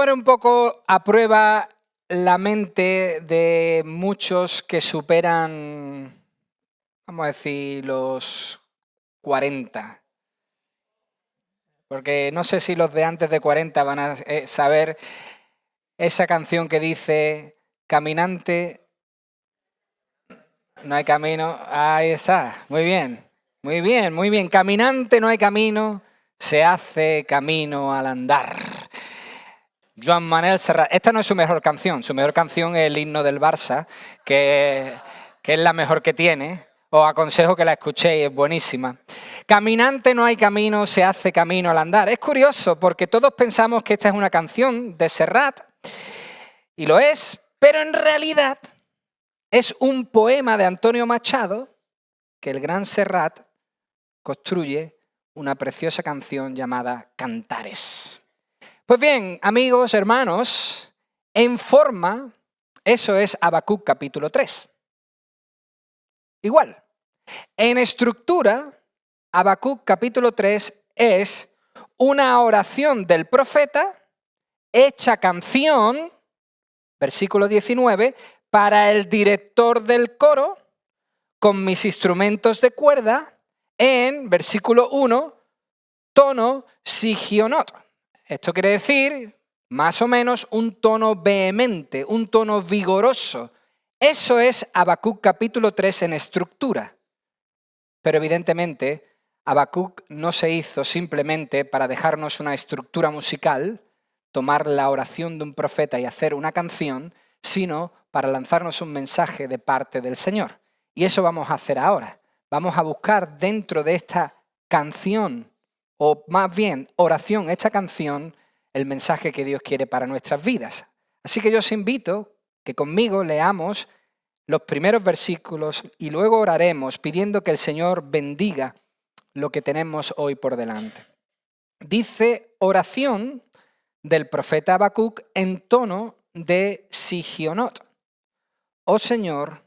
poner un poco a prueba la mente de muchos que superan, vamos a decir, los 40. Porque no sé si los de antes de 40 van a saber esa canción que dice, caminante, no hay camino. Ahí está, muy bien, muy bien, muy bien. Caminante no hay camino, se hace camino al andar. Joan Manel Serrat. Esta no es su mejor canción es el himno del Barça, que es la mejor que tiene. Os aconsejo que la escuchéis, es buenísima. Caminante no hay camino, se hace camino al andar. Es curioso porque todos pensamos que esta es una canción de Serrat, y lo es, pero en realidad es un poema de Antonio Machado que el gran Serrat construye una preciosa canción llamada Cantares. Pues bien, amigos, hermanos, en forma, eso es Habacuc capítulo 3. Igual, en estructura, Habacuc capítulo 3 es una oración del profeta hecha canción, versículo 19, para el director del coro, con mis instrumentos de cuerda, en, versículo 1, tono sigionot. Esto quiere decir, más o menos, un tono vehemente, un tono vigoroso. Eso es Habacuc capítulo 3 en estructura. Pero evidentemente, Habacuc no se hizo simplemente para dejarnos una estructura musical, tomar la oración de un profeta y hacer una canción, sino para lanzarnos un mensaje de parte del Señor. Y eso vamos a hacer ahora. Vamos a buscar dentro de esta canción, o más bien oración hecha canción, el mensaje que Dios quiere para nuestras vidas. Así que yo os invito que conmigo leamos los primeros versículos y luego oraremos pidiendo que el Señor bendiga lo que tenemos hoy por delante. Dice oración del profeta Habacuc en tono de sigionot. Oh Señor,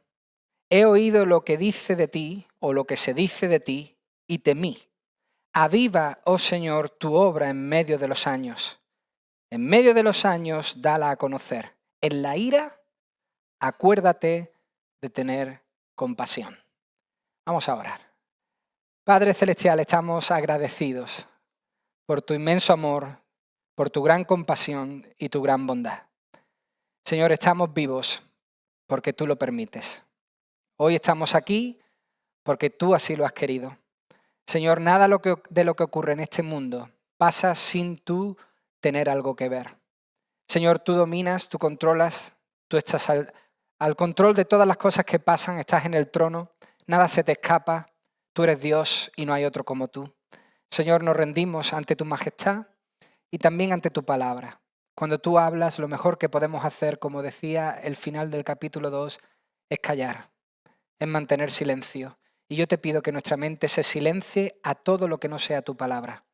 he oído lo que dice de ti o lo que se dice de ti y temí. Aviva, oh Señor, tu obra en medio de los años. En medio de los años, dala a conocer. En la ira, acuérdate de tener compasión. Vamos a orar. Padre Celestial, estamos agradecidos por tu inmenso amor, por tu gran compasión y tu gran bondad. Señor, estamos vivos porque tú lo permites. Hoy estamos aquí porque tú así lo has querido. Señor, nada de lo que ocurre en este mundo pasa sin tú tener algo que ver. Señor, tú dominas, tú controlas, tú estás al control de todas las cosas que pasan, estás en el trono, nada se te escapa, tú eres Dios y no hay otro como tú. Señor, nos rendimos ante tu majestad y también ante tu palabra. Cuando tú hablas, lo mejor que podemos hacer, como decía el final del capítulo 2, es callar, es mantener silencio. Y yo te pido que nuestra mente se silencie a todo lo que no sea tu palabra.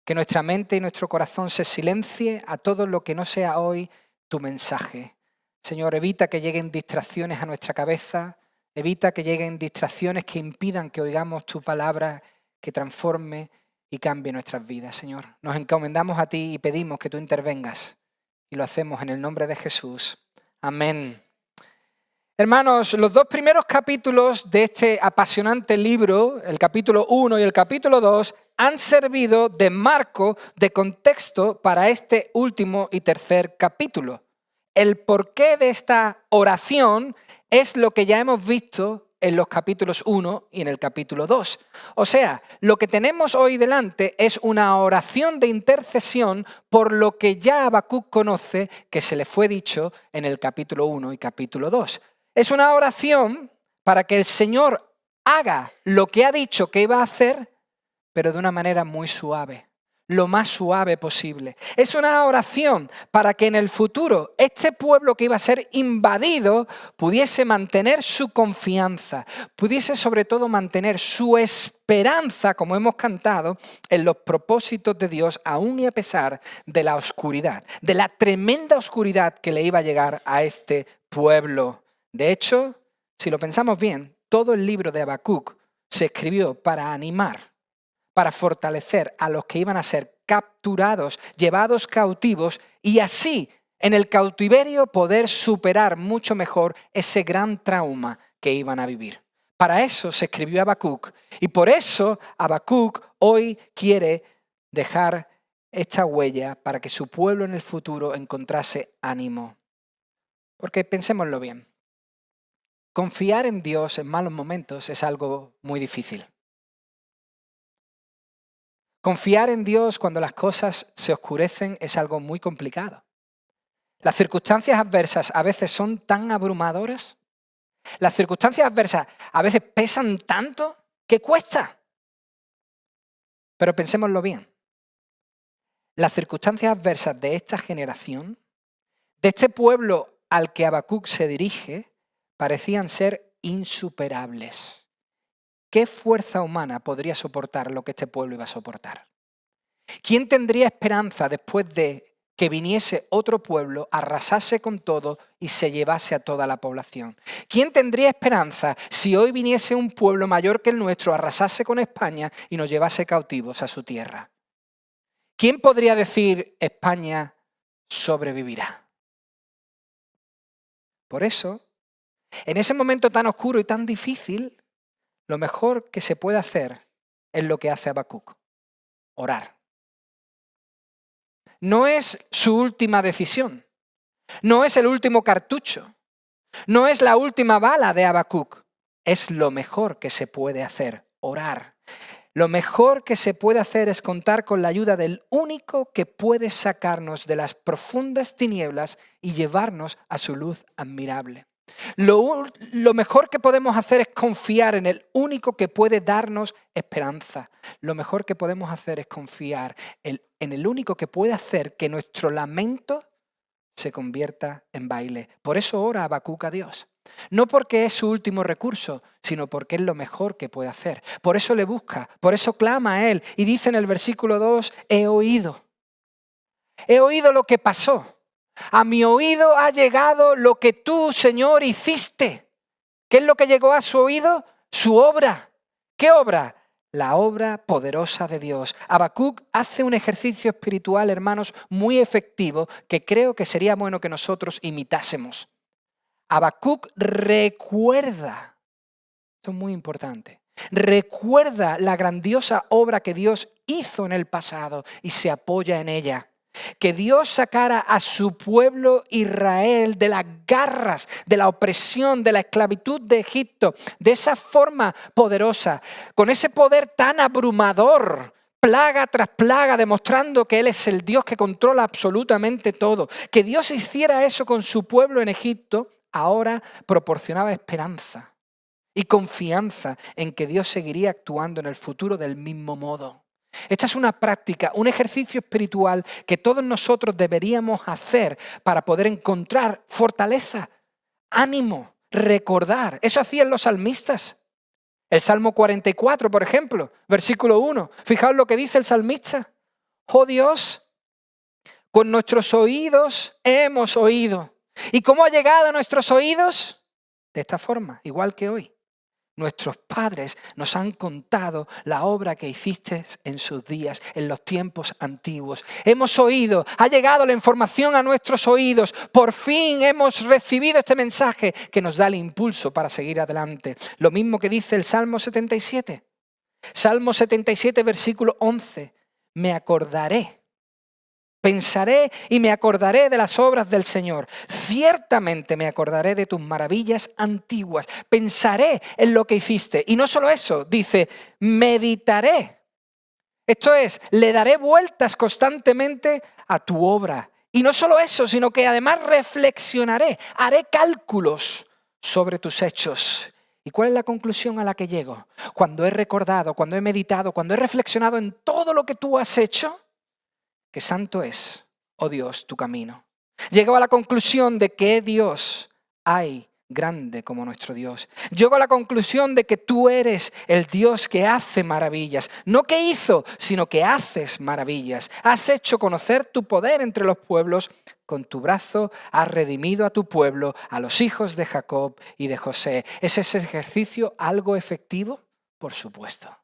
Que nuestra mente y nuestro corazón se silencie a todo lo que no sea hoy tu mensaje. Señor, evita que lleguen distracciones a nuestra cabeza, evita que lleguen distracciones que impidan que oigamos tu palabra, que transforme y cambie nuestras vidas, Señor. Nos encomendamos a ti y pedimos que tú intervengas. Y lo hacemos en el nombre de Jesús. Amén. Hermanos, los dos primeros capítulos de este apasionante libro, el capítulo 1 y el capítulo 2, han servido de marco, de contexto para este último y tercer capítulo. El porqué de esta oración es lo que ya hemos visto en los capítulos 1 y en el capítulo 2. O sea, lo que tenemos hoy delante es una oración de intercesión por lo que ya Habacuc conoce que se le fue dicho en el capítulo 1 y capítulo 2. Es una oración para que el Señor haga lo que ha dicho que iba a hacer, pero de una manera muy suave, lo más suave posible. Es una oración para que en el futuro este pueblo que iba a ser invadido pudiese mantener su confianza, pudiese sobre todo mantener su esperanza, como hemos cantado, en los propósitos de Dios, aún y a pesar de la oscuridad, de la tremenda oscuridad que le iba a llegar a este pueblo. De hecho, si lo pensamos bien, todo el libro de Habacuc se escribió para animar, para fortalecer a los que iban a ser capturados, llevados cautivos y así en el cautiverio poder superar mucho mejor ese gran trauma que iban a vivir. Para eso se escribió Habacuc y por eso Habacuc hoy quiere dejar esta huella para que su pueblo en el futuro encontrase ánimo. Porque pensémoslo bien, confiar en Dios en malos momentos es algo muy difícil. Confiar en Dios cuando las cosas se oscurecen es algo muy complicado. Las circunstancias adversas a veces son tan abrumadoras. Las circunstancias adversas a veces pesan tanto que cuesta. Pero pensémoslo bien. Las circunstancias adversas de esta generación, de este pueblo al que Habacuc se dirige, parecían ser insuperables. ¿Qué fuerza humana podría soportar lo que este pueblo iba a soportar? ¿Quién tendría esperanza después de que viniese otro pueblo, arrasase con todo y se llevase a toda la población? ¿Quién tendría esperanza si hoy viniese un pueblo mayor que el nuestro, arrasase con España y nos llevase cautivos a su tierra? ¿Quién podría decir España sobrevivirá? Por eso, en ese momento tan oscuro y tan difícil, lo mejor que se puede hacer es lo que hace Habacuc: orar. No es su última decisión, no es el último cartucho, no es la última bala de Habacuc, es lo mejor que se puede hacer: orar. Lo mejor que se puede hacer es contar con la ayuda del único que puede sacarnos de las profundas tinieblas y llevarnos a su luz admirable. Lo mejor que podemos hacer es confiar en el único que puede darnos esperanza. Lo mejor que podemos hacer es confiar en el único que puede hacer que nuestro lamento se convierta en baile. Por eso ora Habacuc a Dios. No porque es su último recurso, sino porque es lo mejor que puede hacer. Por eso le busca, por eso clama a Él. Y dice en el versículo 2, he oído lo que pasó. A mi oído ha llegado lo que tú, Señor, hiciste. ¿Qué es lo que llegó a su oído? Su obra. ¿Qué obra? La obra poderosa de Dios. Habacuc hace un ejercicio espiritual, hermanos, muy efectivo que creo que sería bueno que nosotros imitásemos. Habacuc recuerda, esto es muy importante, recuerda la grandiosa obra que Dios hizo en el pasado y se apoya en ella. Que Dios sacara a su pueblo Israel de las garras, de la opresión, de la esclavitud de Egipto, de esa forma poderosa, con ese poder tan abrumador, plaga tras plaga, demostrando que Él es el Dios que controla absolutamente todo. Que Dios hiciera eso con su pueblo en Egipto, ahora proporcionaba esperanza y confianza en que Dios seguiría actuando en el futuro del mismo modo. Esta es una práctica, un ejercicio espiritual que todos nosotros deberíamos hacer para poder encontrar fortaleza, ánimo, recordar. Eso hacían los salmistas. El Salmo 44, por ejemplo, versículo 1. Fijaos lo que dice el salmista. Oh Dios, con nuestros oídos hemos oído. ¿Y cómo ha llegado a nuestros oídos? De esta forma, igual que hoy. Nuestros padres nos han contado la obra que hiciste en sus días, en los tiempos antiguos. Hemos oído, ha llegado la información a nuestros oídos. Por fin hemos recibido este mensaje que nos da el impulso para seguir adelante. Lo mismo que dice el Salmo 77. Salmo 77, versículo 11. Me acordaré. Pensaré y me acordaré de las obras del Señor. Ciertamente me acordaré de tus maravillas antiguas. Pensaré en lo que hiciste. Y no solo eso, dice, meditaré. Esto es, le daré vueltas constantemente a tu obra. Y no solo eso, sino que además reflexionaré, haré cálculos sobre tus hechos. ¿Y cuál es la conclusión a la que llego? Cuando he recordado, cuando he meditado, cuando he reflexionado en todo lo que tú has hecho, que santo es, oh Dios, tu camino. Llego a la conclusión de que Dios hay grande como nuestro Dios. Llego a la conclusión de que tú eres el Dios que hace maravillas. No que hizo, sino que haces maravillas. Has hecho conocer tu poder entre los pueblos. Con tu brazo has redimido a tu pueblo, a los hijos de Jacob y de José. ¿Es ese ejercicio algo efectivo? Por supuesto.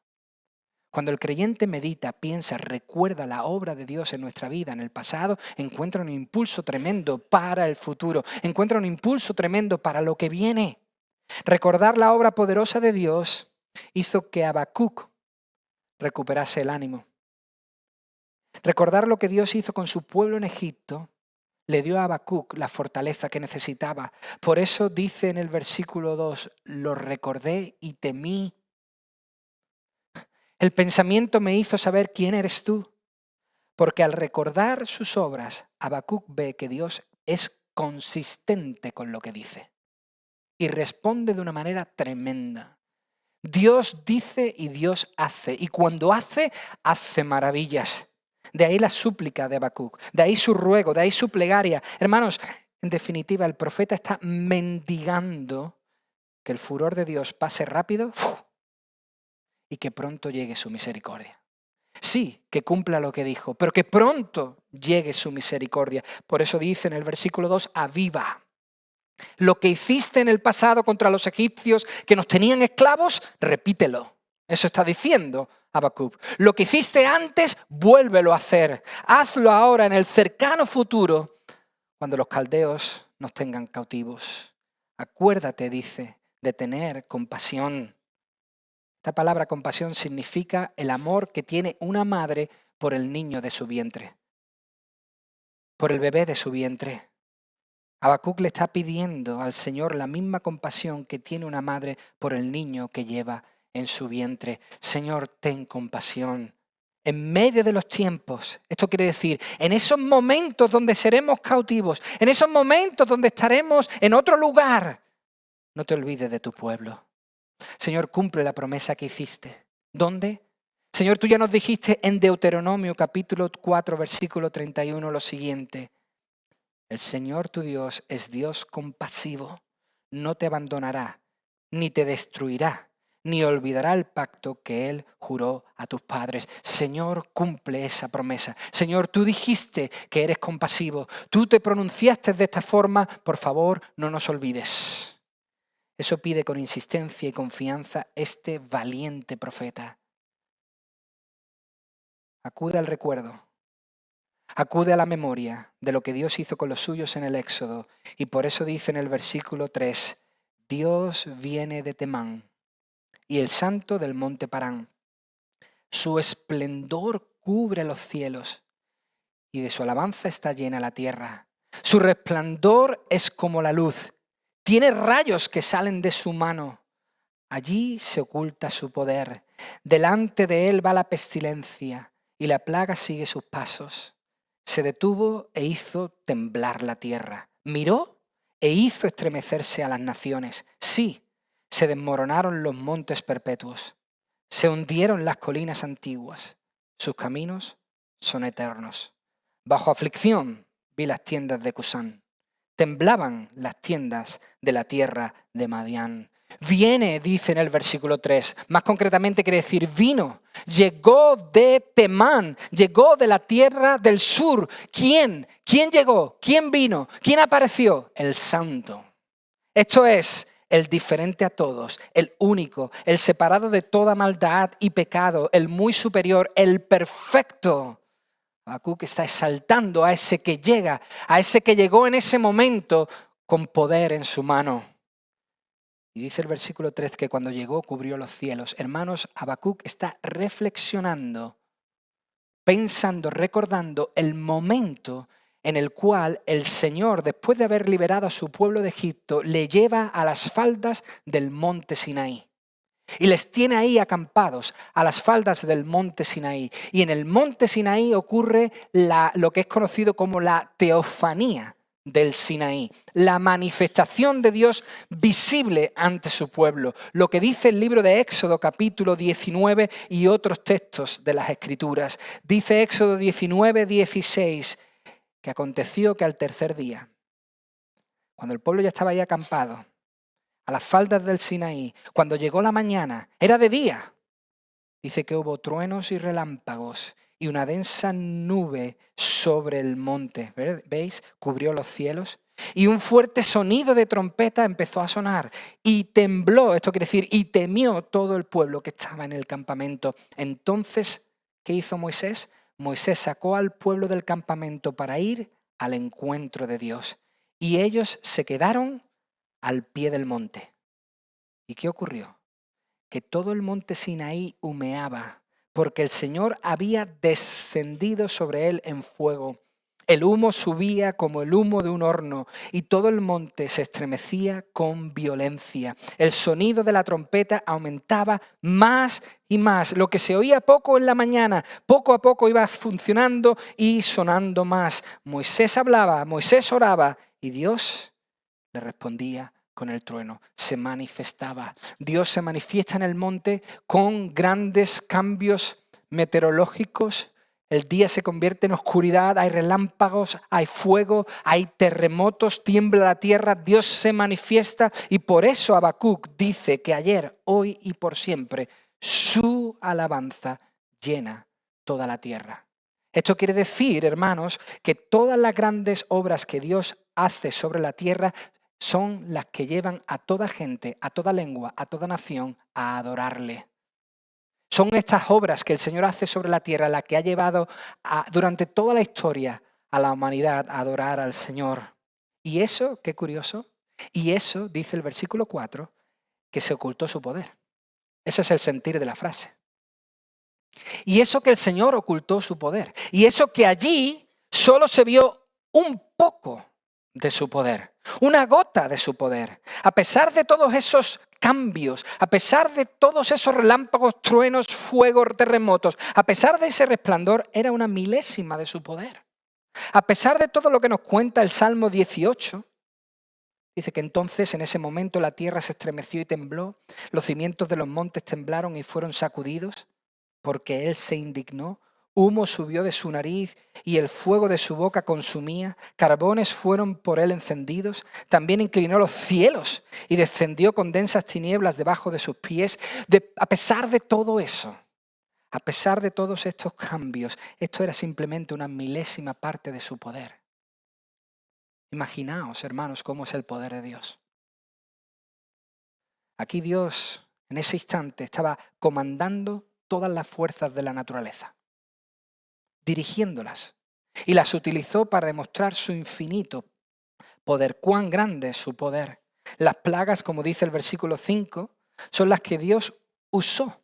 Cuando el creyente medita, piensa, recuerda la obra de Dios en nuestra vida, en el pasado, encuentra un impulso tremendo para el futuro, encuentra un impulso tremendo para lo que viene. Recordar la obra poderosa de Dios hizo que Habacuc recuperase el ánimo. Recordar lo que Dios hizo con su pueblo en Egipto le dio a Habacuc la fortaleza que necesitaba. Por eso dice en el versículo 2, lo recordé y temí. El pensamiento me hizo saber quién eres tú, porque al recordar sus obras, Habacuc ve que Dios es consistente con lo que dice y responde de una manera tremenda. Dios dice y Dios hace, y cuando hace, hace maravillas. De ahí la súplica de Habacuc, de ahí su ruego, de ahí su plegaria. Hermanos, en definitiva, el profeta está mendigando que el furor de Dios pase rápido y que pronto llegue su misericordia. Sí, que cumpla lo que dijo, pero que pronto llegue su misericordia. Por eso dice en el versículo 2, aviva. Lo que hiciste en el pasado contra los egipcios que nos tenían esclavos, repítelo. Eso está diciendo Habacuc. Lo que hiciste antes, vuélvelo a hacer. Hazlo ahora en el cercano futuro, cuando los caldeos nos tengan cautivos. Acuérdate, dice, de tener compasión. Esta palabra compasión significa el amor que tiene una madre por el niño de su vientre, por el bebé de su vientre. Habacuc le está pidiendo al Señor la misma compasión que tiene una madre por el niño que lleva en su vientre. Señor, ten compasión. En medio de los tiempos, esto quiere decir, en esos momentos donde seremos cautivos, en esos momentos donde estaremos en otro lugar, no te olvides de tu pueblo. Señor, cumple la promesa que hiciste. ¿Dónde? Señor, tú ya nos dijiste en Deuteronomio capítulo 4, versículo 31 lo siguiente. El Señor tu Dios es Dios compasivo, no te abandonará, ni te destruirá, ni olvidará el pacto que Él juró a tus padres. Señor, cumple esa promesa. Señor, tú dijiste que eres compasivo, tú te pronunciaste de esta forma, por favor, no nos olvides. Eso pide con insistencia y confianza este valiente profeta. Acude al recuerdo. Acude a la memoria de lo que Dios hizo con los suyos en el Éxodo. Y por eso dice en el versículo 3, Dios viene de Temán y el santo del monte Parán. Su esplendor cubre los cielos y de su alabanza está llena la tierra. Su resplandor es como la luz. Tiene rayos que salen de su mano. Allí se oculta su poder. Delante de él va la pestilencia y la plaga sigue sus pasos. Se detuvo e hizo temblar la tierra. Miró e hizo estremecerse a las naciones. Sí, se desmoronaron los montes perpetuos. Se hundieron las colinas antiguas. Sus caminos son eternos. Bajo aflicción vi las tiendas de Cusán. Temblaban las tiendas de la tierra de Madián. Viene, dice en el versículo 3, más concretamente quiere decir vino, llegó de Temán, llegó de la tierra del sur. ¿Quién? ¿Quién llegó? ¿Quién vino? ¿Quién apareció? El santo. Esto es el diferente a todos, el único, el separado de toda maldad y pecado, el muy superior, el perfecto. Habacuc está exaltando a ese que llega, a ese que llegó en ese momento con poder en su mano. Y dice el versículo 3 que cuando llegó cubrió los cielos. Hermanos, Habacuc está reflexionando, pensando, recordando el momento en el cual el Señor, después de haber liberado a su pueblo de Egipto, le lleva a las faldas del monte Sinaí. Y les tiene ahí acampados a las faldas del monte Sinaí. Y en el monte Sinaí ocurre lo que es conocido como la teofanía del Sinaí, la manifestación de Dios visible ante su pueblo. Lo que dice el libro de Éxodo capítulo 19 y otros textos de las Escrituras. Dice Éxodo 19, 16, que aconteció que al tercer día, cuando el pueblo ya estaba ahí acampado, a las faldas del Sinaí, cuando llegó la mañana, era de día. Dice que hubo truenos y relámpagos y una densa nube sobre el monte. ¿Veis? Cubrió los cielos Y un fuerte sonido de trompeta empezó a sonar y tembló, esto quiere decir, y temió todo el pueblo que estaba en el campamento. Entonces, ¿qué hizo Moisés? Moisés sacó al pueblo del campamento para ir al encuentro de Dios. Y ellos se quedaron al pie del monte. ¿Y qué ocurrió? Que todo el monte Sinaí humeaba, porque el Señor había descendido sobre él en fuego. El humo subía como el humo de un horno y todo el monte se estremecía con violencia. El sonido de la trompeta aumentaba más y más. Lo que se oía poco en la mañana, poco a poco iba funcionando y sonando más. Moisés hablaba, Moisés oraba y Dios le respondía con el trueno. Se manifestaba. Dios se manifiesta en el monte con grandes cambios meteorológicos. El día se convierte en oscuridad, hay relámpagos, hay fuego, hay terremotos, tiembla la tierra, Dios se manifiesta y por eso Habacuc dice que ayer, hoy y por siempre su alabanza llena toda la tierra. Esto quiere decir, hermanos, que todas las grandes obras que Dios hace sobre la tierra son las que llevan a toda gente, a toda lengua, a toda nación a adorarle. Son estas obras que el Señor hace sobre la tierra las que ha llevado durante toda la historia a la humanidad a adorar al Señor. Y eso, qué curioso, y eso dice el versículo 4, que se ocultó su poder. Ese es el sentir de la frase. Y eso que el Señor ocultó su poder. Y eso que allí solo se vio un poco de su poder, una gota de su poder. A pesar de todos esos cambios, a pesar de todos esos relámpagos, truenos, fuegos, terremotos, a pesar de ese resplandor, era una milésima de su poder. A pesar de todo lo que nos cuenta el Salmo 18, dice que entonces en ese momento la tierra se estremeció y tembló, los cimientos de los montes temblaron y fueron sacudidos, porque Él se indignó. Humo subió de su nariz y el fuego de su boca consumía. Carbones fueron por él encendidos. También inclinó los cielos y descendió con densas tinieblas debajo de sus pies. A pesar de todo eso, a pesar de todos estos cambios, esto era simplemente una milésima parte de su poder. Imaginaos, hermanos, cómo es el poder de Dios. Aquí Dios, en ese instante, estaba comandando todas las fuerzas de la naturaleza, dirigiéndolas, y las utilizó para demostrar su infinito poder, cuán grande es su poder. Las plagas, como dice el versículo 5, son las que Dios usó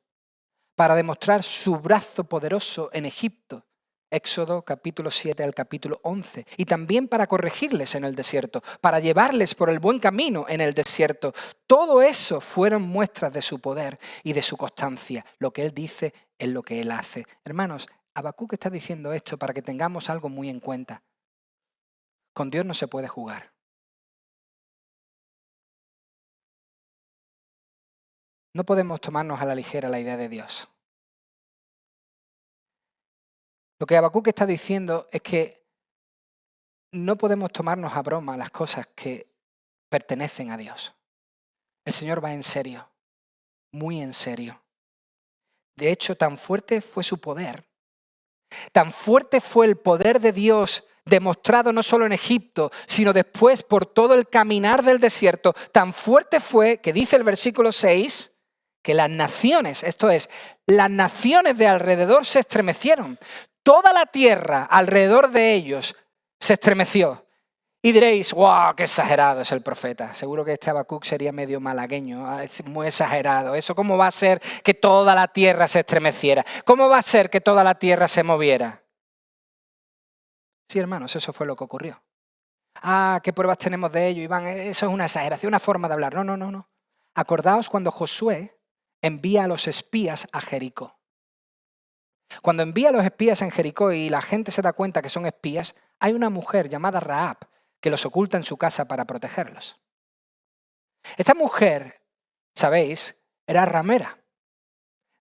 para demostrar su brazo poderoso en Egipto, Éxodo capítulo 7 al capítulo 11, y también para corregirles en el desierto, para llevarles por el buen camino en el desierto. Todo eso fueron muestras de su poder y de su constancia. Lo que Él dice es lo que Él hace. Hermanos, Habacuc está diciendo esto para que tengamos algo muy en cuenta. Con Dios no se puede jugar. No podemos tomarnos a la ligera la idea de Dios. Lo que Habacuc está diciendo es que no podemos tomarnos a broma las cosas que pertenecen a Dios. El Señor va en serio, muy en serio. De hecho, tan fuerte fue su poder, tan fuerte fue el poder de Dios demostrado no solo en Egipto, sino después por todo el caminar del desierto. Tan fuerte fue que dice el versículo 6 que las naciones, esto es, las naciones de alrededor se estremecieron. Toda la tierra alrededor de ellos se estremeció. Y diréis, wow, qué exagerado es el profeta. Seguro que este Habacuc sería medio malagueño, es muy exagerado. ¿Eso cómo va a ser que toda la tierra se estremeciera? ¿Cómo va a ser que toda la tierra se moviera? Sí, hermanos, eso fue lo que ocurrió. ¿Qué pruebas tenemos de ello, Iván? Eso es una exageración, una forma de hablar. No. Acordaos cuando Josué envía a los espías a Jericó. Cuando envía a los espías en Jericó y la gente se da cuenta que son espías, hay una mujer llamada Rahab que los oculta en su casa para protegerlos. Esta mujer, sabéis, era ramera,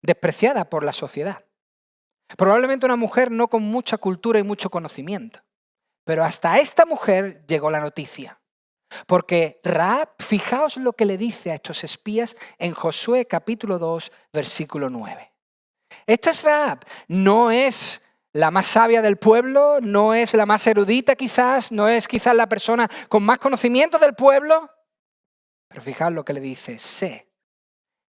despreciada por la sociedad. Probablemente una mujer no con mucha cultura y mucho conocimiento. Pero hasta esta mujer llegó la noticia. Porque Rahab, fijaos lo que le dice a estos espías en Josué capítulo 2, versículo 9. Esta es Rahab, no es la más sabia del pueblo, no es la más erudita quizás, no es quizás la persona con más conocimiento del pueblo. Pero fijaos lo que le dice: sé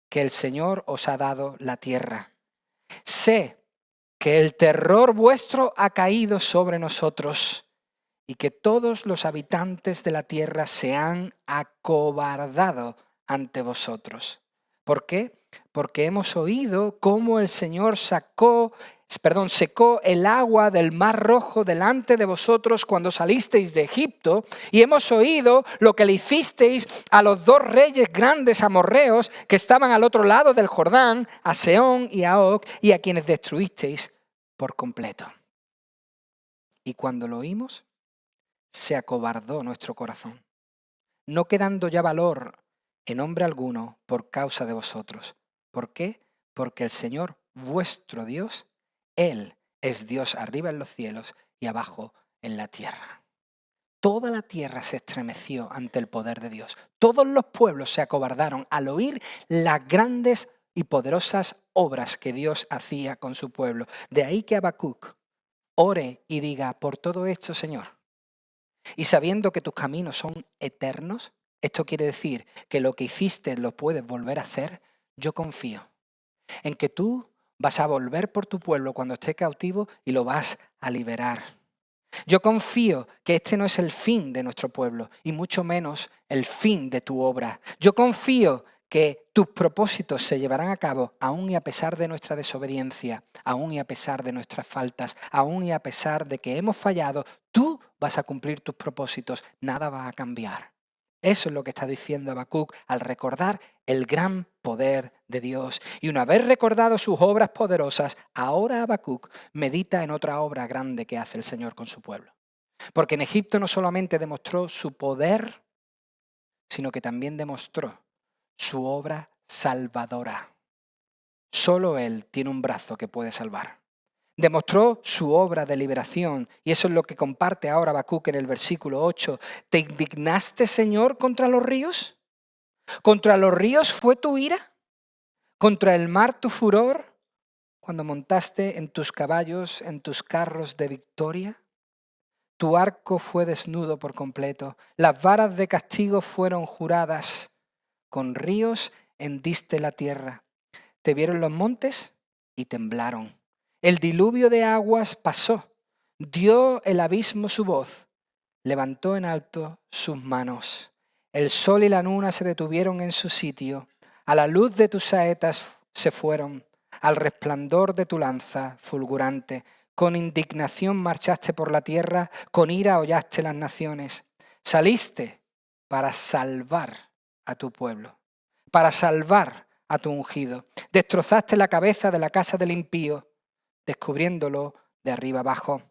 que el Señor os ha dado la tierra. Sé que el terror vuestro ha caído sobre nosotros y que todos los habitantes de la tierra se han acobardado ante vosotros. ¿Por qué? Porque hemos oído cómo el Señor secó el agua del Mar Rojo delante de vosotros cuando salisteis de Egipto, y hemos oído lo que le hicisteis a los 2 reyes grandes amorreos que estaban al otro lado del Jordán, a Sehón y a Og, y a quienes destruisteis por completo. Y cuando lo oímos, se acobardó nuestro corazón, no quedando ya valor en hombre alguno por causa de vosotros. ¿Por qué? Porque el Señor, vuestro Dios, Él es Dios arriba en los cielos y abajo en la tierra. Toda la tierra se estremeció ante el poder de Dios. Todos los pueblos se acobardaron al oír las grandes y poderosas obras que Dios hacía con su pueblo. De ahí que Habacuc ore y diga: por todo esto, Señor, y sabiendo que tus caminos son eternos, esto quiere decir que lo que hiciste lo puedes volver a hacer, yo confío en que tú vas a volver por tu pueblo cuando esté cautivo y lo vas a liberar. Yo confío que este no es el fin de nuestro pueblo y mucho menos el fin de tu obra. Yo confío que tus propósitos se llevarán a cabo aún y a pesar de nuestra desobediencia, aún y a pesar de nuestras faltas, aún y a pesar de que hemos fallado. Tú vas a cumplir tus propósitos, nada va a cambiar. Eso es lo que está diciendo Habacuc al recordar el gran poder de Dios. Y una vez recordado sus obras poderosas, ahora Habacuc medita en otra obra grande que hace el Señor con su pueblo. Porque en Egipto no solamente demostró su poder, sino que también demostró su obra salvadora. Solo Él tiene un brazo que puede salvar. Demostró su obra de liberación, y eso es lo que comparte ahora Habacuc en el versículo 8. ¿Te indignaste, Señor, contra los ríos? ¿Contra los ríos fue tu ira? ¿Contra el mar tu furor? Cuando montaste en tus caballos, en tus carros de victoria. Tu arco fue desnudo por completo, las varas de castigo fueron juradas, con ríos hendiste la tierra. Te vieron los montes y temblaron. El diluvio de aguas pasó, dio el abismo su voz, levantó en alto sus manos. El sol y la luna se detuvieron en su sitio, a la luz de tus saetas se fueron, al resplandor de tu lanza fulgurante. Con indignación marchaste por la tierra, con ira hollaste las naciones. Saliste para salvar a tu pueblo, para salvar a tu ungido. Destrozaste la cabeza de la casa del impío, descubriéndolo de arriba abajo.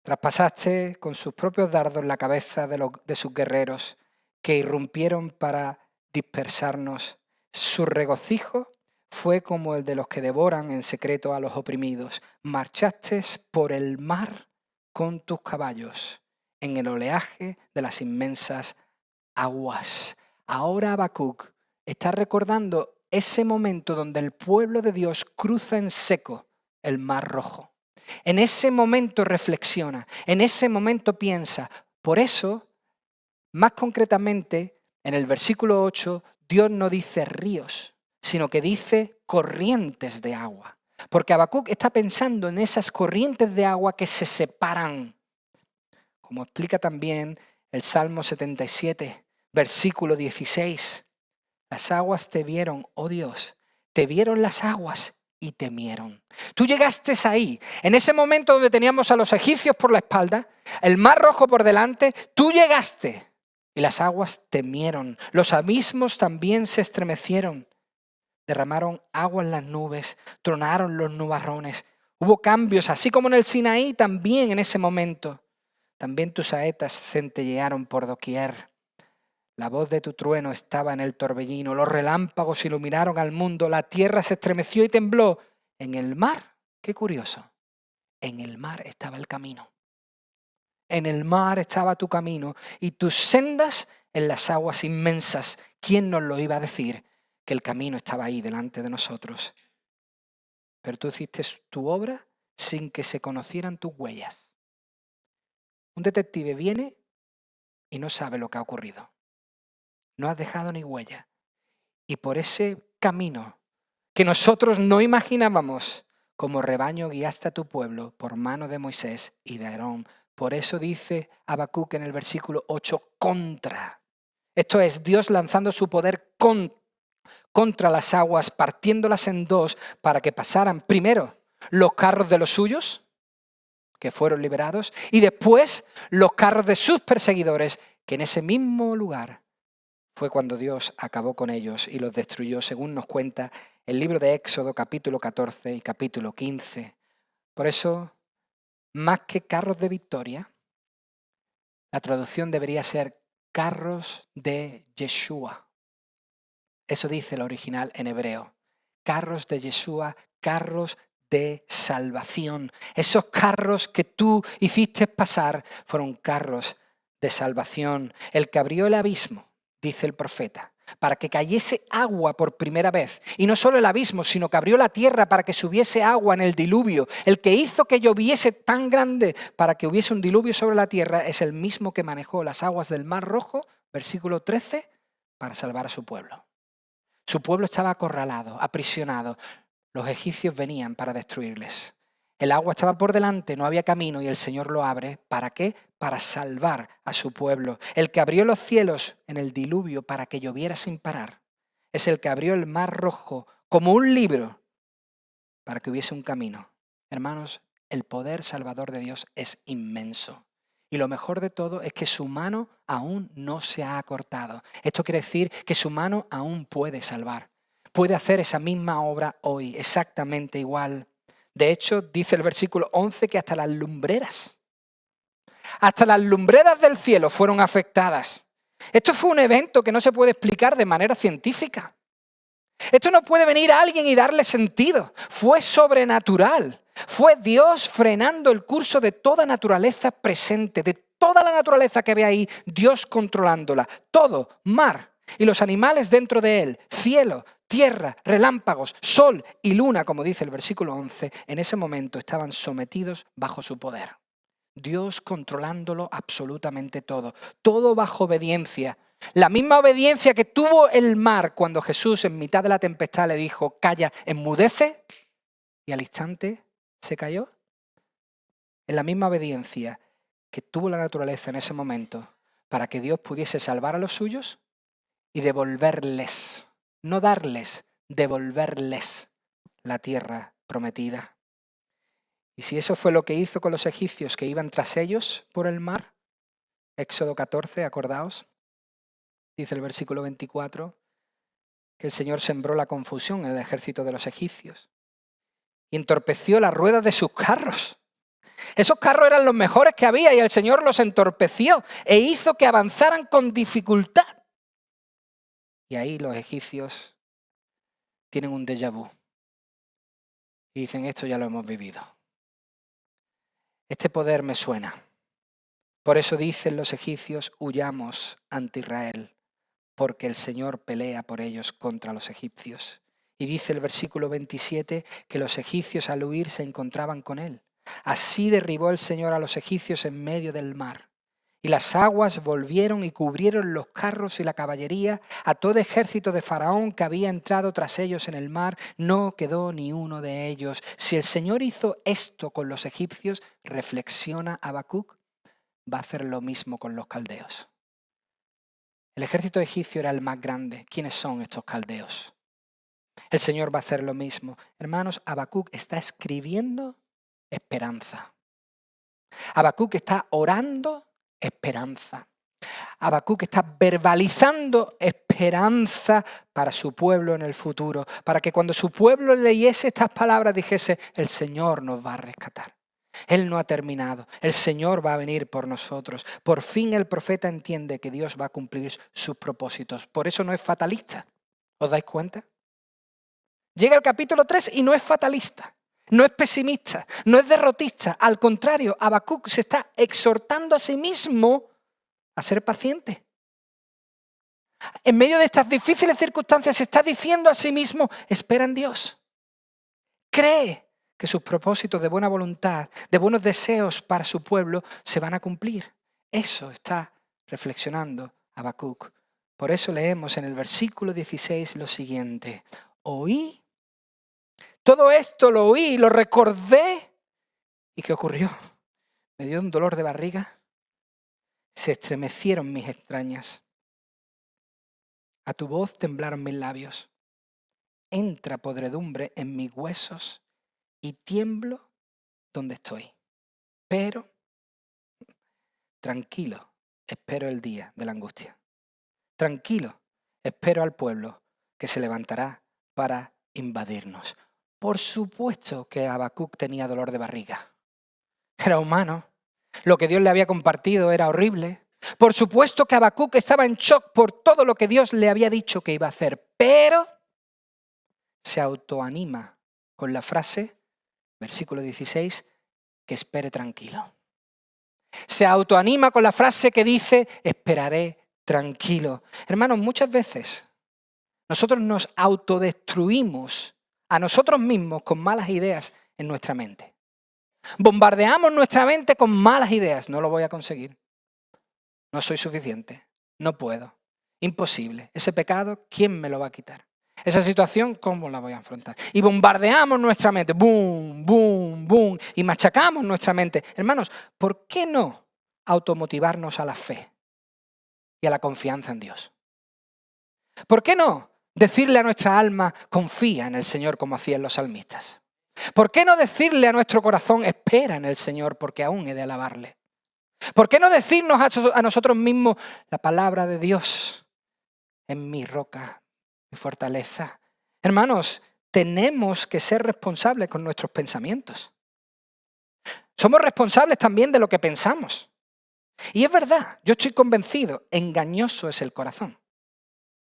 Traspasaste con sus propios dardos la cabeza de sus guerreros, que irrumpieron para dispersarnos. Su regocijo fue como el de los que devoran en secreto a los oprimidos. Marchaste por el mar con tus caballos, en el oleaje de las inmensas aguas. Ahora Habacuc está recordando ese momento donde el pueblo de Dios cruza en seco el Mar Rojo. En ese momento reflexiona, en ese momento piensa. Por eso, más concretamente, en el versículo 8, Dios no dice ríos, sino que dice corrientes de agua. Porque Habacuc está pensando en esas corrientes de agua que se separan. Como explica también el Salmo 77, versículo 16. Las aguas te vieron, oh Dios, te vieron las aguas y temieron. Tú llegaste ahí, en ese momento donde teníamos a los egipcios por la espalda, el Mar Rojo por delante, tú llegaste y las aguas temieron. Los abismos también se estremecieron. Derramaron agua en las nubes, tronaron los nubarrones. Hubo cambios, así como en el Sinaí también en ese momento. También tus saetas centellearon por doquier. La voz de tu trueno estaba en el torbellino, los relámpagos iluminaron al mundo, la tierra se estremeció y tembló. En el mar, qué curioso, en el mar estaba el camino. En el mar estaba tu camino y tus sendas en las aguas inmensas. ¿Quién nos lo iba a decir? Que el camino estaba ahí delante de nosotros. Pero tú hiciste tu obra sin que se conocieran tus huellas. Un detective viene y no sabe lo que ha ocurrido. No has dejado ni huella. Y por ese camino que nosotros no imaginábamos, como rebaño guiaste a tu pueblo por mano de Moisés y de Aarón. Por eso dice Habacuc en el versículo 8, contra. Esto es Dios lanzando su poder contra las aguas, partiéndolas en dos para que pasaran primero los carros de los suyos, que fueron liberados, y después los carros de sus perseguidores, que en ese mismo lugar fue cuando Dios acabó con ellos y los destruyó, según nos cuenta el libro de Éxodo, capítulo 14 y capítulo 15. Por eso, más que carros de victoria, la traducción debería ser carros de Yeshua. Eso dice el original en hebreo. Carros de Yeshua, carros de salvación. Esos carros que tú hiciste pasar fueron carros de salvación. El que abrió el abismo, dice el profeta, para que cayese agua por primera vez. Y no solo el abismo, sino que abrió la tierra para que subiese agua en el diluvio. El que hizo que lloviese tan grande para que hubiese un diluvio sobre la tierra es el mismo que manejó las aguas del Mar Rojo, versículo 13, para salvar a su pueblo. Su pueblo estaba acorralado, aprisionado. Los egipcios venían para destruirles. El agua estaba por delante, no había camino y el Señor lo abre. ¿Para qué? Para salvar a su pueblo. El que abrió los cielos en el diluvio para que lloviera sin parar. Es el que abrió el Mar Rojo como un libro para que hubiese un camino. Hermanos, el poder salvador de Dios es inmenso. Y lo mejor de todo es que su mano aún no se ha acortado. Esto quiere decir que su mano aún puede salvar. Puede hacer esa misma obra hoy, exactamente igual. De hecho, dice el versículo 11 que hasta las lumbreras del cielo fueron afectadas. Esto fue un evento que no se puede explicar de manera científica. Esto no puede venir a alguien y darle sentido. Fue sobrenatural. Fue Dios frenando el curso de toda naturaleza presente, de toda la naturaleza que ve ahí, Dios controlándola. Todo, mar y los animales dentro de él, cielo, tierra, relámpagos, sol y luna, como dice el versículo 11, en ese momento estaban sometidos bajo su poder. Dios controlándolo absolutamente todo, todo bajo obediencia. La misma obediencia que tuvo el mar cuando Jesús en mitad de la tempestad le dijo, calla, enmudece, y al instante se cayó. Es la misma obediencia que tuvo la naturaleza en ese momento para que Dios pudiese salvar a los suyos y devolverles, no darles, devolverles la tierra prometida. Y si eso fue lo que hizo con los egipcios que iban tras ellos por el mar, Éxodo 14, acordaos, dice el versículo 24, que el Señor sembró la confusión en el ejército de los egipcios y entorpeció las ruedas de sus carros. Esos carros eran los mejores que había y el Señor los entorpeció e hizo que avanzaran con dificultad. Y ahí los egipcios tienen un déjà vu y dicen, esto ya lo hemos vivido. Este poder me suena. Por eso dicen los egipcios, huyamos ante Israel, porque el Señor pelea por ellos contra los egipcios. Y dice el versículo 27 que los egipcios al huir se encontraban con él. Así derribó el Señor a los egipcios en medio del mar. Y las aguas volvieron y cubrieron los carros y la caballería. A todo ejército de Faraón que había entrado tras ellos en el mar, no quedó ni uno de ellos. Si el Señor hizo esto con los egipcios, reflexiona Habacuc, va a hacer lo mismo con los caldeos. El ejército egipcio era el más grande. ¿Quiénes son estos caldeos? El Señor va a hacer lo mismo. Hermanos, Habacuc está escribiendo esperanza. Habacuc está orando esperanza. Habacuc está verbalizando esperanza para su pueblo en el futuro, para que cuando su pueblo leyese estas palabras dijese, el Señor nos va a rescatar. Él no ha terminado, el Señor va a venir por nosotros. Por fin el profeta entiende que Dios va a cumplir sus propósitos. Por eso no es fatalista. ¿Os dais cuenta? Llega el capítulo 3 y no es fatalista. No es pesimista, no es derrotista. Al contrario, Habacuc se está exhortando a sí mismo a ser paciente. En medio de estas difíciles circunstancias se está diciendo a sí mismo, espera en Dios. Cree que sus propósitos de buena voluntad, de buenos deseos para su pueblo, se van a cumplir. Eso está reflexionando Habacuc. Por eso leemos en el versículo 16 lo siguiente. Oí, todo esto lo oí, lo recordé. ¿Y qué ocurrió? Me dio un dolor de barriga. Se estremecieron mis entrañas. A tu voz temblaron mis labios. Entra podredumbre en mis huesos y tiemblo donde estoy. Pero, tranquilo, espero el día de la angustia. Tranquilo, espero al pueblo que se levantará para invadirnos. Por supuesto que Habacuc tenía dolor de barriga. Era humano. Lo que Dios le había compartido era horrible. Por supuesto que Habacuc estaba en shock por todo lo que Dios le había dicho que iba a hacer. Pero se autoanima con la frase, versículo 16, que espere tranquilo. Se autoanima con la frase que dice, esperaré tranquilo. Hermanos, muchas veces nosotros nos autodestruimos a nosotros mismos con malas ideas en nuestra mente. Bombardeamos nuestra mente con malas ideas. No lo voy a conseguir. No soy suficiente. No puedo. Imposible. Ese pecado, ¿quién me lo va a quitar? Esa situación, ¿cómo la voy a afrontar? Y bombardeamos nuestra mente. Boom, boom, boom. Y machacamos nuestra mente. Hermanos, ¿por qué no automotivarnos a la fe y a la confianza en Dios? ¿Por qué no decirle a nuestra alma, confía en el Señor como hacían los salmistas? ¿Por qué no decirle a nuestro corazón, espera en el Señor porque aún he de alabarle? ¿Por qué no decirnos a nosotros mismos, la palabra de Dios es mi roca, mi fortaleza? Hermanos, tenemos que ser responsables con nuestros pensamientos. Somos responsables también de lo que pensamos. Y es verdad, yo estoy convencido, engañoso es el corazón.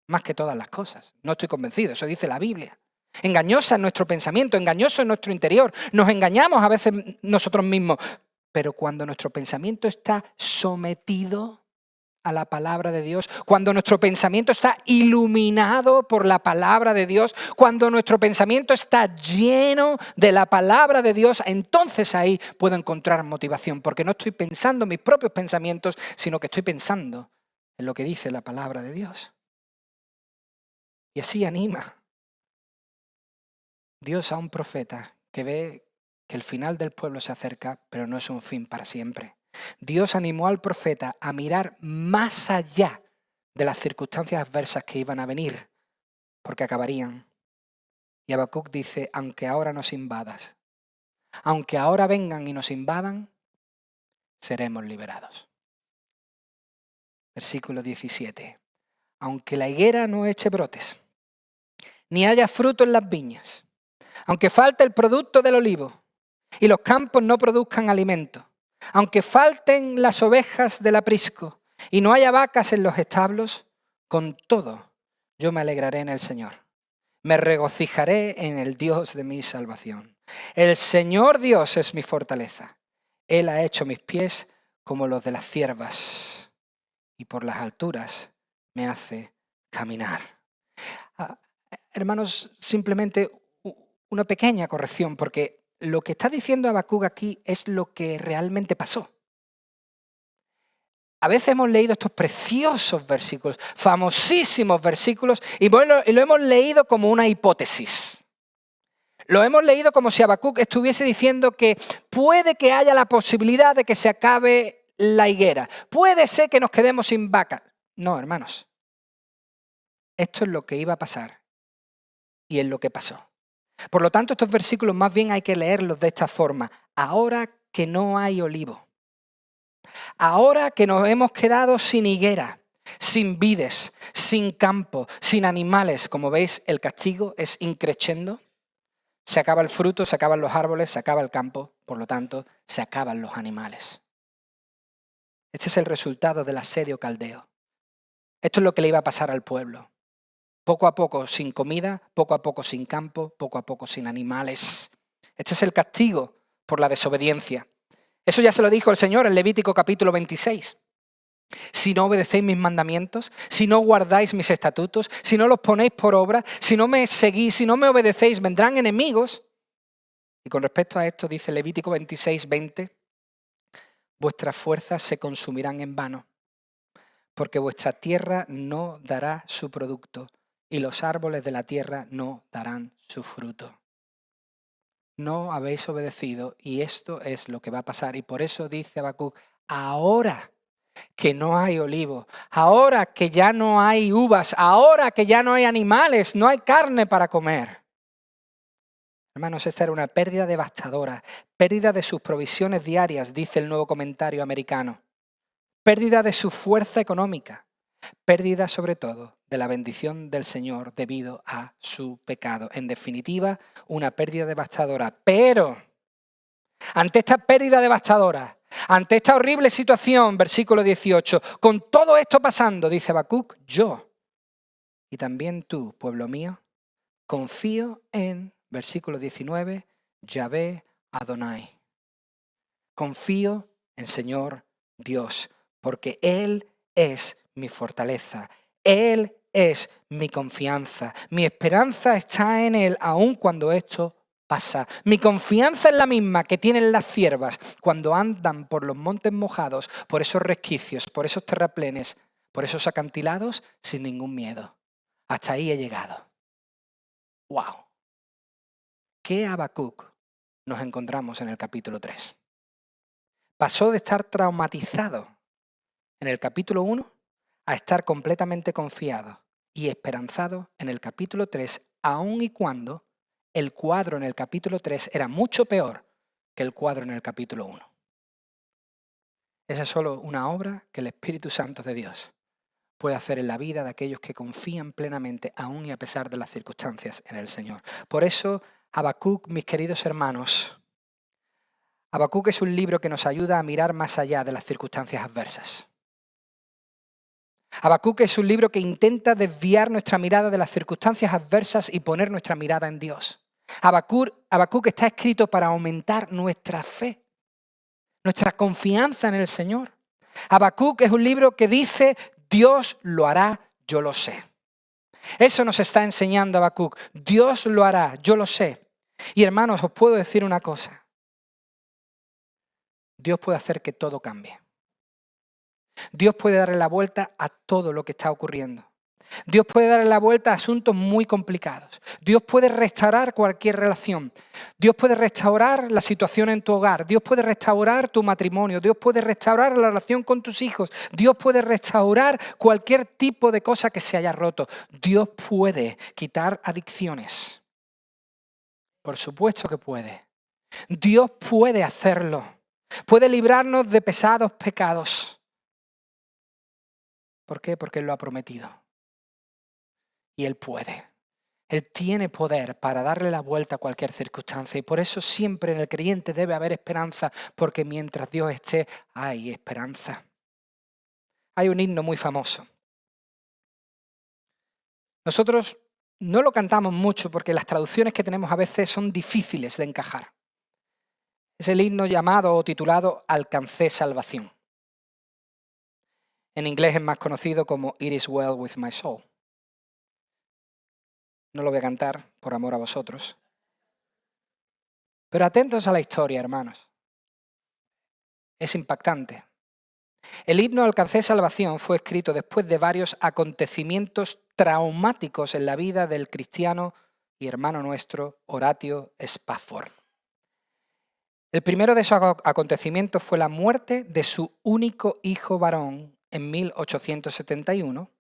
Más que todas las cosas. No estoy convencido, eso dice la Biblia. Engañosa es nuestro pensamiento, engañoso es nuestro interior. Nos engañamos a veces nosotros mismos. Pero cuando nuestro pensamiento está sometido a la palabra de Dios, cuando nuestro pensamiento está iluminado por la palabra de Dios, cuando nuestro pensamiento está lleno de la palabra de Dios, entonces ahí puedo encontrar motivación, porque no estoy pensando en mis propios pensamientos, sino que estoy pensando en lo que dice la palabra de Dios. Y así anima Dios a un profeta que ve que el final del pueblo se acerca, pero no es un fin para siempre. Dios animó al profeta a mirar más allá de las circunstancias adversas que iban a venir, porque acabarían. Y Habacuc dice, aunque ahora nos invadas, aunque ahora vengan y nos invadan, seremos liberados. Versículo 17. Aunque la higuera no eche brotes, ni haya fruto en las viñas, aunque falte el producto del olivo y los campos no produzcan alimento, aunque falten las ovejas del aprisco y no haya vacas en los establos, con todo yo me alegraré en el Señor. Me regocijaré en el Dios de mi salvación. El Señor Dios es mi fortaleza. Él ha hecho mis pies como los de las ciervas y por las alturas me hace caminar. Hermanos, simplemente una pequeña corrección, porque lo que está diciendo Habacuc aquí es lo que realmente pasó. A veces hemos leído estos preciosos versículos, famosísimos versículos, y lo hemos leído como una hipótesis. Lo hemos leído como si Habacuc estuviese diciendo que puede que haya la posibilidad de que se acabe la higuera. Puede ser que nos quedemos sin vacas. No, hermanos. Esto es lo que iba a pasar y es lo que pasó. Por lo tanto, estos versículos más bien hay que leerlos de esta forma. Ahora que no hay olivo, ahora que nos hemos quedado sin higuera, sin vides, sin campo, sin animales, como veis, el castigo es increciendo. Se acaba el fruto, se acaban los árboles, se acaba el campo, por lo tanto, se acaban los animales. Este es el resultado del asedio caldeo. Esto es lo que le iba a pasar al pueblo. Poco a poco sin comida, poco a poco sin campo, poco a poco sin animales. Este es el castigo por la desobediencia. Eso ya se lo dijo el Señor en Levítico capítulo 26. Si no obedecéis mis mandamientos, si no guardáis mis estatutos, si no los ponéis por obra, si no me seguís, si no me obedecéis, vendrán enemigos Y con respecto a esto dice Levítico 26:20, vuestras fuerzas se consumirán en vano, porque vuestra tierra no dará su producto y los árboles de la tierra no darán su fruto. No habéis obedecido y esto es lo que va a pasar. Y por eso dice Habacuc, ahora que no hay olivos, ahora que ya no hay uvas, ahora que ya no hay animales, no hay carne para comer. Hermanos, esta era una pérdida devastadora, pérdida de sus provisiones diarias, dice el Nuevo Comentario Americano, pérdida de su fuerza económica, pérdida sobre todo de la bendición del Señor debido a su pecado. En definitiva, una pérdida devastadora. Pero ante esta pérdida devastadora, ante esta horrible situación, versículo 18, con todo esto pasando, dice Habacuc, yo y también tú, pueblo mío, confío en, versículo 19, Yahvé Adonai. Confío en Señor Dios, porque Él es mi fortaleza, Él es mi confianza, mi esperanza está en Él aun cuando esto pasa. Mi confianza es la misma que tienen las ciervas cuando andan por los montes mojados, por esos resquicios, por esos terraplenes, por esos acantilados, sin ningún miedo. Hasta ahí he llegado. ¡Wow! ¿Qué Habacuc nos encontramos en el capítulo 3? Pasó de estar traumatizado en el capítulo 1 a estar completamente confiado y esperanzado en el capítulo 3, aun y cuando el cuadro en el capítulo 3 era mucho peor que el cuadro en el capítulo 1. Esa es solo una obra que el Espíritu Santo de Dios puede hacer en la vida de aquellos que confían plenamente, aun y a pesar de las circunstancias, en el Señor. Por eso, Habacuc, mis queridos hermanos, Habacuc es un libro que nos ayuda a mirar más allá de las circunstancias adversas. Habacuc es un libro que intenta desviar nuestra mirada de las circunstancias adversas y poner nuestra mirada en Dios. Habacuc está escrito para aumentar nuestra fe, nuestra confianza en el Señor. Habacuc es un libro que dice, Dios lo hará, yo lo sé. Eso nos está enseñando Habacuc. Dios lo hará, yo lo sé. Y hermanos, os puedo decir una cosa. Dios puede hacer que todo cambie. Dios puede darle la vuelta a todo lo que está ocurriendo. Dios puede darle la vuelta a asuntos muy complicados. Dios puede restaurar cualquier relación. Dios puede restaurar la situación en tu hogar. Dios puede restaurar tu matrimonio. Dios puede restaurar la relación con tus hijos. Dios puede restaurar cualquier tipo de cosa que se haya roto. Dios puede quitar adicciones. Por supuesto que puede. Dios puede hacerlo. Puede librarnos de pesados pecados. ¿Por qué? Porque Él lo ha prometido. Y Él puede. Él tiene poder para darle la vuelta a cualquier circunstancia. Y por eso siempre en el creyente debe haber esperanza, porque mientras Dios esté, hay esperanza. Hay un himno muy famoso. Nosotros no lo cantamos mucho porque las traducciones que tenemos a veces son difíciles de encajar. Es el himno llamado o titulado Alcancé salvación. En inglés es más conocido como It is well with my soul. No lo voy a cantar por amor a vosotros. Pero atentos a la historia, hermanos. Es impactante. El himno Alcancé salvación fue escrito después de varios acontecimientos traumáticos en la vida del cristiano y hermano nuestro, Horatio Spafford. El primero de esos acontecimientos fue la muerte de su único hijo varón en 1871,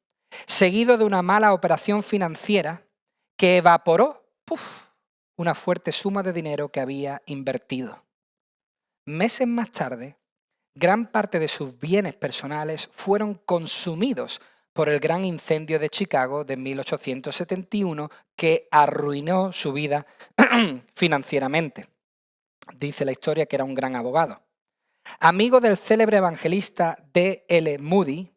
seguido de una mala operación financiera que evaporó una fuerte suma de dinero que había invertido. Meses más tarde, gran parte de sus bienes personales fueron consumidos por el gran incendio de Chicago de 1871 que arruinó su vida financieramente. Dice la historia que era un gran abogado. Amigo del célebre evangelista D.L. Moody,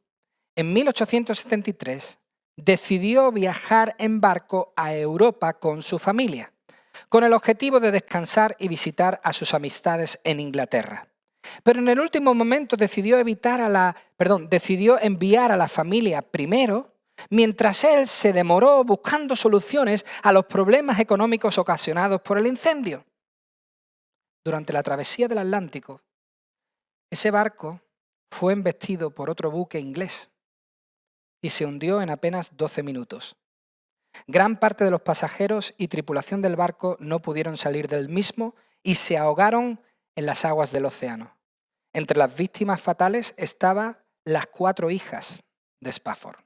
en 1873 decidió viajar en barco a Europa con su familia, con el objetivo de descansar y visitar a sus amistades en Inglaterra. Pero en el último momento decidió enviar a la familia primero, mientras él se demoró buscando soluciones a los problemas económicos ocasionados por el incendio. durante la travesía del Atlántico, ese barco fue embestido por otro buque inglés y se hundió en apenas 12 minutos. Gran parte de los pasajeros y tripulación del barco no pudieron salir del mismo y se ahogaron en las aguas del océano. Entre las víctimas fatales estaban las 4 hijas de Spafford.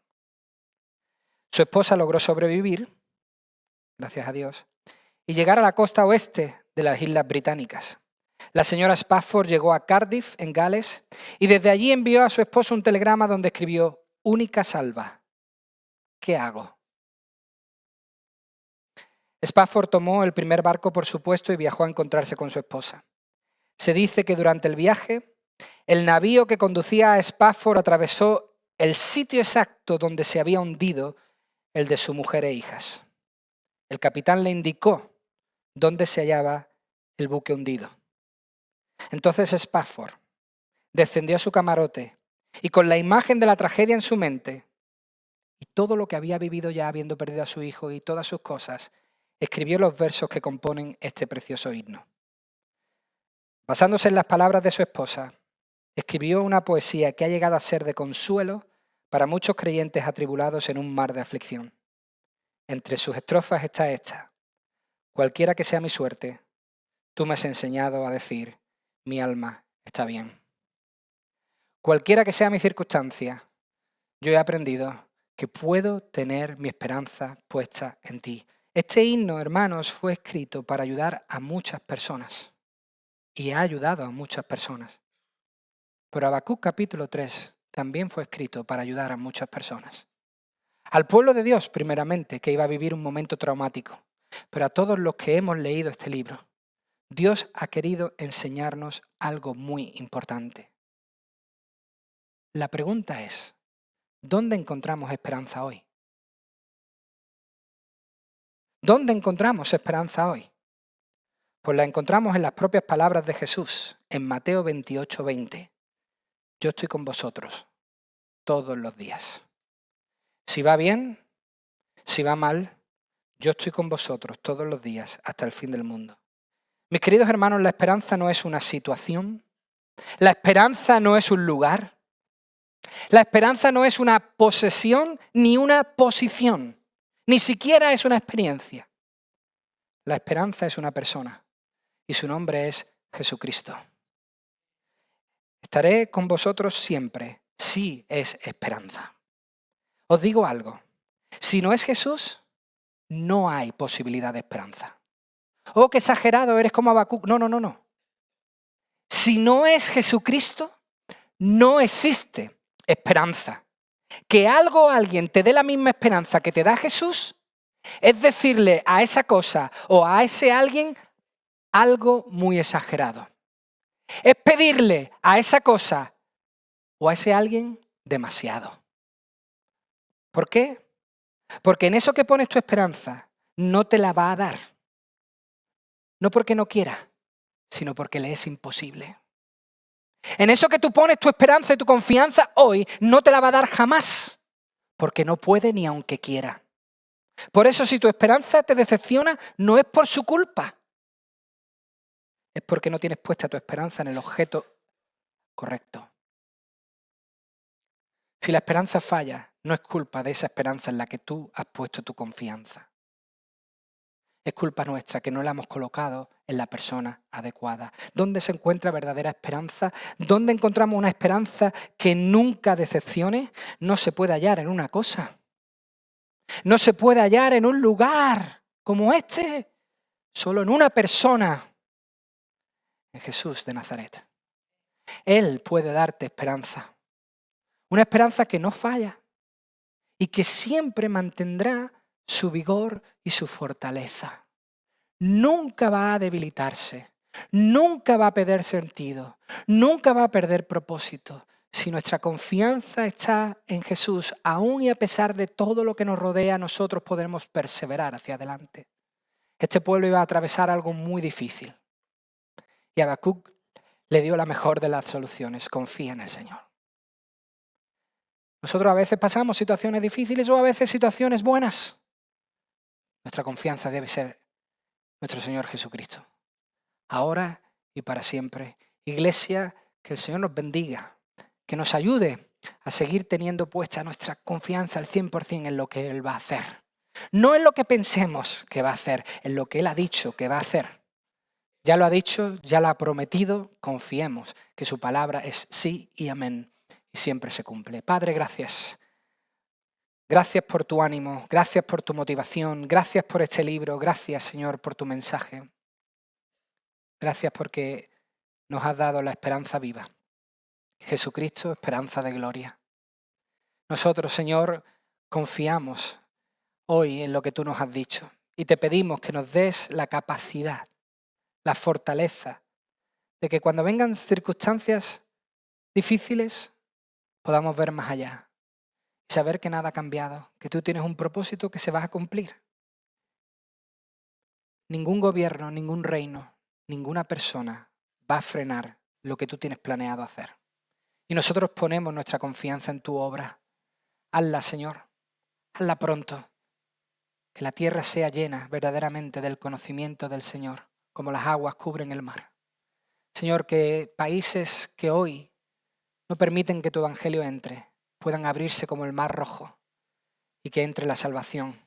Su esposa logró sobrevivir, gracias a Dios, y llegar a la costa oeste de las Islas Británicas. La señora Spafford llegó a Cardiff, en Gales, y desde allí envió a su esposo un telegrama donde escribió: «Única salva, ¿qué hago?». Spafford tomó el primer barco, por supuesto, y viajó a encontrarse con su esposa. Se dice que durante el viaje, el navío que conducía a Spafford atravesó el sitio exacto donde se había hundido el de su mujer e hijas. El capitán le indicó dónde se hallaba el buque hundido. Entonces Spafford descendió a su camarote y, con la imagen de la tragedia en su mente y todo lo que había vivido ya habiendo perdido a su hijo y todas sus cosas, escribió los versos que componen este precioso himno. Basándose en las palabras de su esposa, escribió una poesía que ha llegado a ser de consuelo para muchos creyentes atribulados en un mar de aflicción. Entre sus estrofas está esta: «Cualquiera que sea mi suerte, tú me has enseñado a decir, mi alma está bien. Cualquiera que sea mi circunstancia, yo he aprendido que puedo tener mi esperanza puesta en ti». Este himno, hermanos, fue escrito para ayudar a muchas personas y ha ayudado a muchas personas. Pero Habacuc capítulo 3 también fue escrito para ayudar a muchas personas. Al pueblo de Dios, primeramente, que iba a vivir un momento traumático, pero a todos los que hemos leído este libro, Dios ha querido enseñarnos algo muy importante. La pregunta es, ¿dónde encontramos esperanza hoy? ¿Dónde encontramos esperanza hoy? Pues la encontramos en las propias palabras de Jesús, en Mateo 28:20. Yo estoy con vosotros todos los días. Si va bien, si va mal, yo estoy con vosotros todos los días hasta el fin del mundo. Mis queridos hermanos, la esperanza no es una situación, la esperanza no es un lugar, la esperanza no es una posesión ni una posición, ni siquiera es una experiencia. La esperanza es una persona y su nombre es Jesucristo. Estaré con vosotros siempre, sí es esperanza. Os digo algo, si no es Jesús, no hay posibilidad de esperanza. Oh, qué exagerado, eres como Habacuc. No. Si no es Jesucristo, no existe esperanza. Que algo o alguien te dé la misma esperanza que te da Jesús, es decirle a esa cosa o a ese alguien algo muy exagerado. Es pedirle a esa cosa o a ese alguien demasiado. ¿Por qué? Porque en eso que pones tu esperanza no te la va a dar. No porque no quiera, sino porque le es imposible. En eso que tú pones tu esperanza y tu confianza hoy no te la va a dar jamás, porque no puede ni aunque quiera. Por eso, si tu esperanza te decepciona, no es por su culpa. Es porque no tienes puesta tu esperanza en el objeto correcto. Si la esperanza falla, no es culpa de esa esperanza en la que tú has puesto tu confianza. Es culpa nuestra que no la hemos colocado en la persona adecuada. ¿Dónde se encuentra verdadera esperanza? ¿Dónde encontramos una esperanza que nunca decepcione? No se puede hallar en una cosa. No se puede hallar en un lugar como este. Solo en una persona. En Jesús de Nazaret. Él puede darte esperanza. Una esperanza que no falla y que siempre mantendrá su vigor y su fortaleza. Nunca va a debilitarse, nunca va a perder sentido, nunca va a perder propósito. Si nuestra confianza está en Jesús, aún y a pesar de todo lo que nos rodea, nosotros podremos perseverar hacia adelante. Este pueblo iba a atravesar algo muy difícil. Y Habacuc le dio la mejor de las soluciones: confía en el Señor. Nosotros a veces pasamos situaciones difíciles o a veces situaciones buenas. Nuestra confianza debe ser nuestro Señor Jesucristo, ahora y para siempre. Iglesia, que el Señor nos bendiga, que nos ayude a seguir teniendo puesta nuestra confianza al 100% en lo que Él va a hacer. No en lo que pensemos que va a hacer, en lo que Él ha dicho que va a hacer. Ya lo ha dicho, ya lo ha prometido, confiemos que su palabra es sí y amén y siempre se cumple. Padre, gracias. Gracias por tu ánimo, gracias por tu motivación, gracias por este libro, gracias, Señor, por tu mensaje. Gracias porque nos has dado la esperanza viva. Jesucristo, esperanza de gloria. Nosotros, Señor, confiamos hoy en lo que tú nos has dicho y te pedimos que nos des la capacidad, la fortaleza de que cuando vengan circunstancias difíciles podamos ver más allá y saber que nada ha cambiado, que tú tienes un propósito que se va a cumplir. Ningún gobierno, ningún reino, ninguna persona va a frenar lo que tú tienes planeado hacer. Y nosotros ponemos nuestra confianza en tu obra. Hazla, Señor, hazla pronto. Que la tierra sea llena verdaderamente del conocimiento del Señor, como las aguas cubren el mar. Señor, que países que hoy no permiten que tu evangelio entre, puedan abrirse como el mar rojo y que entre la salvación.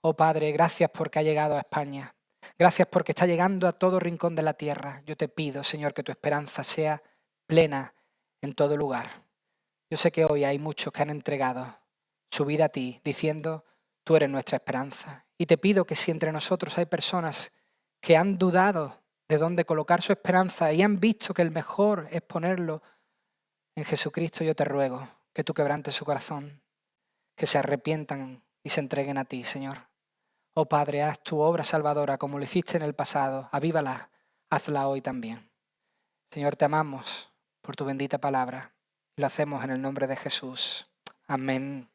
Oh Padre, gracias porque ha llegado a España. Gracias porque está llegando a todo rincón de la tierra. Yo te pido, Señor, que tu esperanza sea plena en todo lugar. Yo sé que hoy hay muchos que han entregado su vida a ti, diciendo, tú eres nuestra esperanza. Y te pido que si entre nosotros hay personas que han dudado de dónde colocar su esperanza y han visto que el mejor es ponerlo en Jesucristo, yo te ruego que tú quebrantes su corazón, que se arrepientan y se entreguen a ti, Señor. Oh Padre, haz tu obra salvadora como lo hiciste en el pasado, avívala, hazla hoy también. Señor, te amamos por tu bendita palabra. Lo hacemos en el nombre de Jesús. Amén